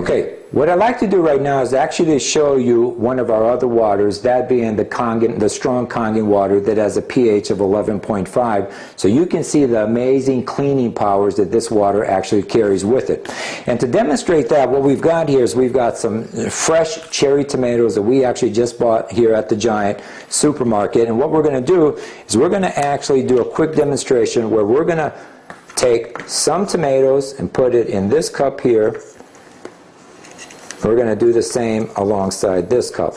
Okay, what I'd like to do right now is actually show you one of our other waters, that being the Kangen, the strong Kangen water that has a pH of 11.5, so you can see the amazing cleaning powers that this water actually carries with it. And to demonstrate that, what we've got here is we've got some fresh cherry tomatoes that we actually just bought here at the Giant supermarket, and what we're going to do is we're going to actually do a quick demonstration where we're going to take some tomatoes and put it in this cup here. We're going to do the same alongside this cup.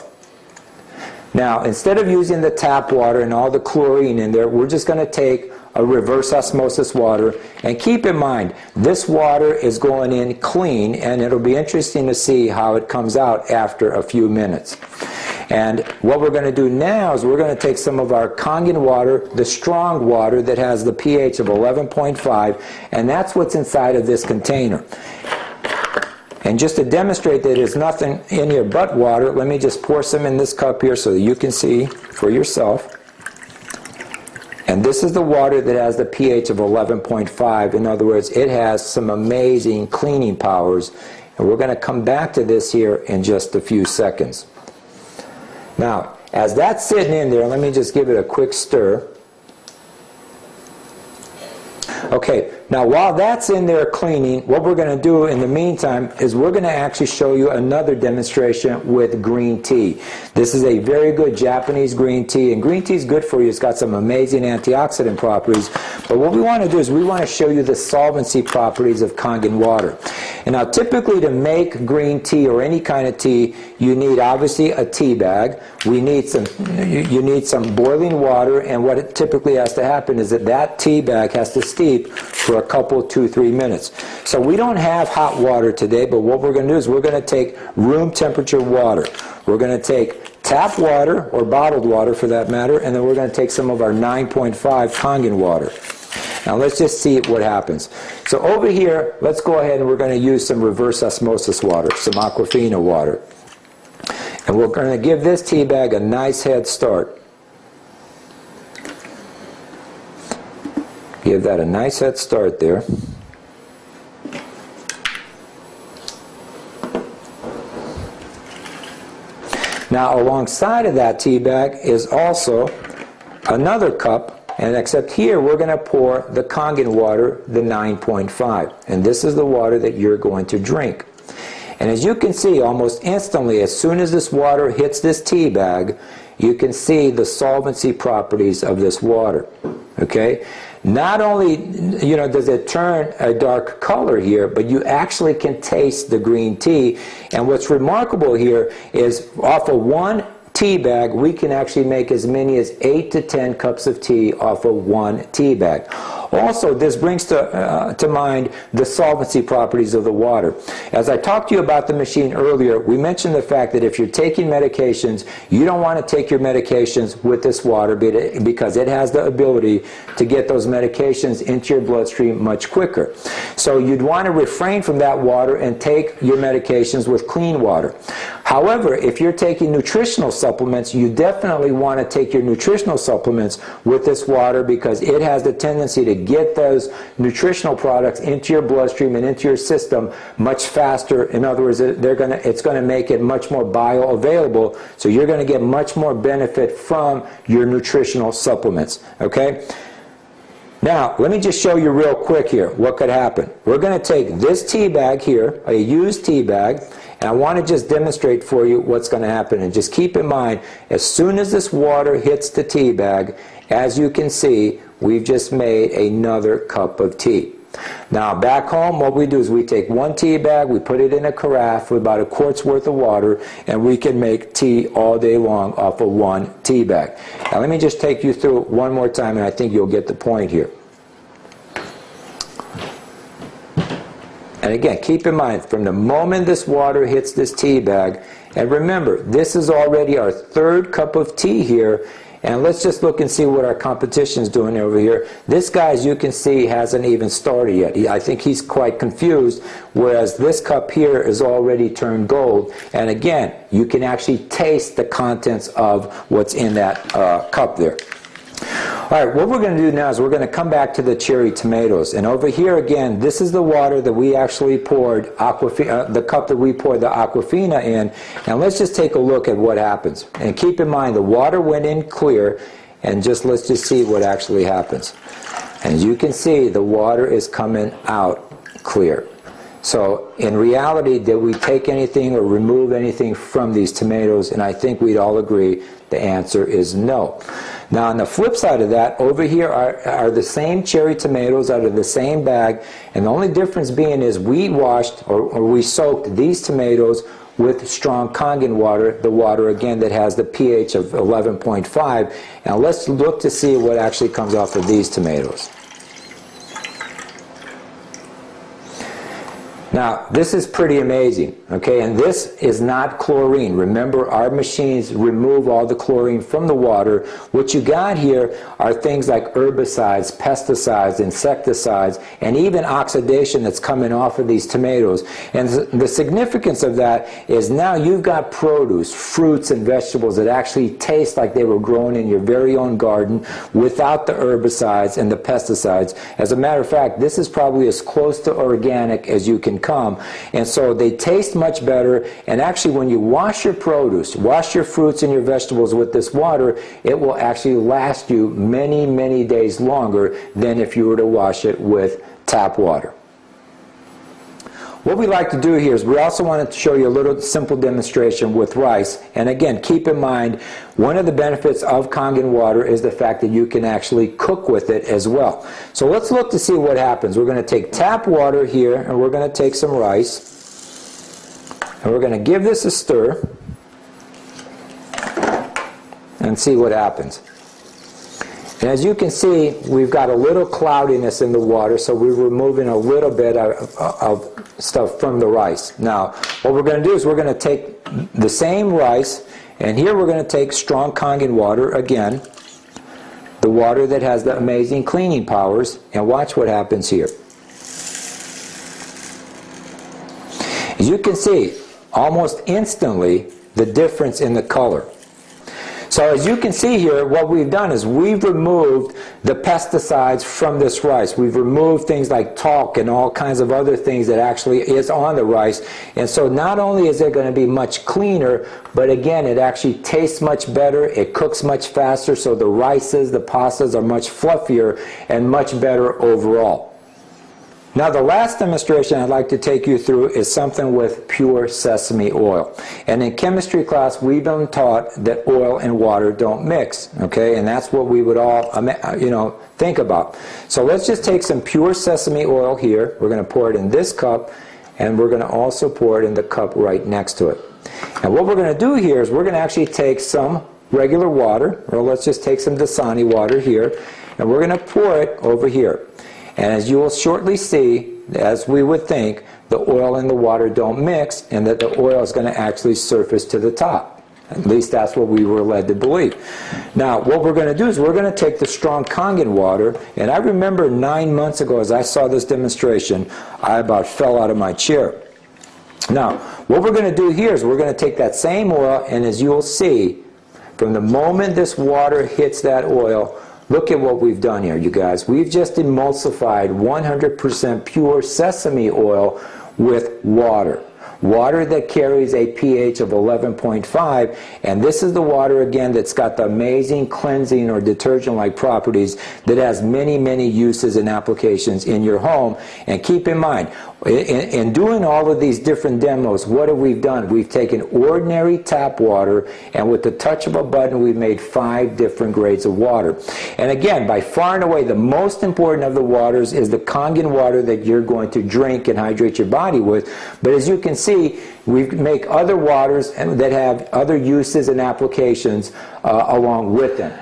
Now, instead of using the tap water and all the chlorine in there, we're just going to take a reverse osmosis water. And keep in mind, this water is going in clean, and it'll be interesting to see how it comes out after a few minutes. And what we're going to do now is we're going to take some of our Kangen water, the strong water that has the pH of 11.5, and that's what's inside of this container. And just to demonstrate that there's nothing in here but water, let me just pour some in this cup here so that you can see for yourself. And this is the water that has the pH of 11.5. In other words, it has some amazing cleaning powers. And we're going to come back to this here in just a few seconds. Now, as that's sitting in there, let me just give it a quick stir. Okay, now while that's in there cleaning, what we're going to do in the meantime is we're going to actually show you another demonstration with green tea. This is a very good Japanese green tea, and green tea is good for you. It's got some amazing antioxidant properties, but what we want to do is we want to show you the solvency properties of Kangen water. And now typically to make green tea or any kind of tea, you need obviously a tea bag. You need some boiling water, and what it typically has to happen is that tea bag has to steep for a couple, 2-3 minutes. So we don't have hot water today, but what we're going to do is we're going to take room temperature water. We're going to take tap water, or bottled water for that matter, and then we're going to take some of our 9.5 Kangen water. Now let's just see what happens. So over here, let's go ahead and we're going to use some reverse osmosis water, some Aquafina water. And we're going to give this tea bag a nice head start. Give that a nice head start there. Now alongside of that tea bag is also another cup, and except here we're going to pour the Kangen water, the 9.5, and this is the water that you're going to drink. And as you can see, almost instantly, as soon as this water hits this tea bag, you can see the solvency properties of this water. Okay? Not only, does it turn a dark color here, but you actually can taste the green tea. And what's remarkable here is off of one tea bag, we can actually make as many as 8 to 10 cups of tea off of one tea bag. Also, this brings to mind the solvency properties of the water. As I talked to you about the machine earlier, we mentioned the fact that if you're taking medications, you don't want to take your medications with this water because it has the ability to get those medications into your bloodstream much quicker. So you'd want to refrain from that water and take your medications with clean water. However, if you're taking nutritional supplements, you definitely want to take your nutritional supplements with this water because it has the tendency to get those nutritional products into your bloodstream and into your system much faster. In other words, it's going to make it much more bioavailable, so you're going to get much more benefit from your nutritional supplements. Okay? Now, let me just show you real quick here what could happen. We're going to take this tea bag here, a used tea bag, and I want to just demonstrate for you what's going to happen. And just keep in mind, as soon as this water hits the tea bag, as you can see, we've just made another cup of tea. Now, back home, what we do is we take one tea bag, we put it in a carafe with about a quart's worth of water, and we can make tea all day long off of one tea bag. Now, let me just take you through it one more time, and I think you'll get the point here. And again, keep in mind, from the moment this water hits this tea bag, and remember, this is already our third cup of tea here, and let's just look and see what our competition's doing over here. This guy, as you can see, hasn't even started yet. I think he's quite confused, whereas this cup here is already turned gold. And again, you can actually taste the contents of what's in that cup there. All right, what we're going to do now is we're going to come back to the cherry tomatoes. And over here again, this is the water that we actually poured, the cup that we poured the Aquafina in. And let's just take a look at what happens. And keep in mind, the water went in clear, and let's just see what actually happens. And as you can see, the water is coming out clear. So in reality, did we take anything or remove anything from these tomatoes? And I think we'd all agree the answer is no. Now on the flip side of that, over here are the same cherry tomatoes out of the same bag, and the only difference being is we washed or we soaked these tomatoes with strong Kangen water, the water again that has the pH of 11.5. Now let's look to see what actually comes off of these tomatoes. Now, this is pretty amazing, okay, and this is not chlorine. Remember, our machines remove all the chlorine from the water. What you got here are things like herbicides, pesticides, insecticides, and even oxidation that's coming off of these tomatoes. And the significance of that is now you've got produce, fruits and vegetables that actually taste like they were grown in your very own garden without the herbicides and the pesticides. As a matter of fact, this is probably as close to organic as you can come, and so they taste much better. And actually, when you wash your produce, wash your fruits and your vegetables with this water, it will actually last you many, many days longer than if you were to wash it with tap water. What we like to do here is we also want to show you a little simple demonstration with rice. And again, keep in mind, one of the benefits of Kangen water is the fact that you can actually cook with it as well. So let's look to see what happens. We're going to take tap water here, and we're going to take some rice, and we're going to give this a stir and see what happens. And as you can see, we've got a little cloudiness in the water, so we're removing a little bit of stuff from the rice. Now, what we're going to do is we're going to take the same rice, and here we're going to take strong Kangen water again, the water that has the amazing cleaning powers, and watch what happens here. As you can see, almost instantly, the difference in the color. So as you can see here, what we've done is we've removed the pesticides from this rice. We've removed things like talc and all kinds of other things that actually is on the rice. And so not only is it going to be much cleaner, but again, it actually tastes much better. It cooks much faster, so the rices, the pastas are much fluffier and much better overall. Now the last demonstration I'd like to take you through is something with pure sesame oil. And in chemistry class, we've been taught that oil and water don't mix, okay? And that's what we would all, think about. So let's just take some pure sesame oil here. We're going to pour it in this cup, and we're going to also pour it in the cup right next to it. And what we're going to do here is we're going to actually take some regular water, or let's just take some Dasani water here, and we're going to pour it over here. And as you will shortly see, as we would think, the oil and the water don't mix, and that the oil is going to actually surface to the top. At least that's what we were led to believe. Now, what we're going to do is we're going to take the strong Kangen water, and I remember 9 months ago as I saw this demonstration, I about fell out of my chair. Now, what we're going to do here is we're going to take that same oil, and as you'll see, from the moment this water hits that oil, look at what we've done here, you guys. We've just emulsified 100% pure sesame oil with water. Water that carries a pH of 11.5, and this is the water again that's got the amazing cleansing or detergent-like properties that has many, many uses and applications in your home. And keep in mind, in doing all of these different demos, what have we done? We've taken ordinary tap water, and with the touch of a button, we've made 5 different grades of water. And again, by far and away, the most important of the waters is the Kangen water that you're going to drink and hydrate your body with. But as you can see, we make other waters that have other uses and applications along with them.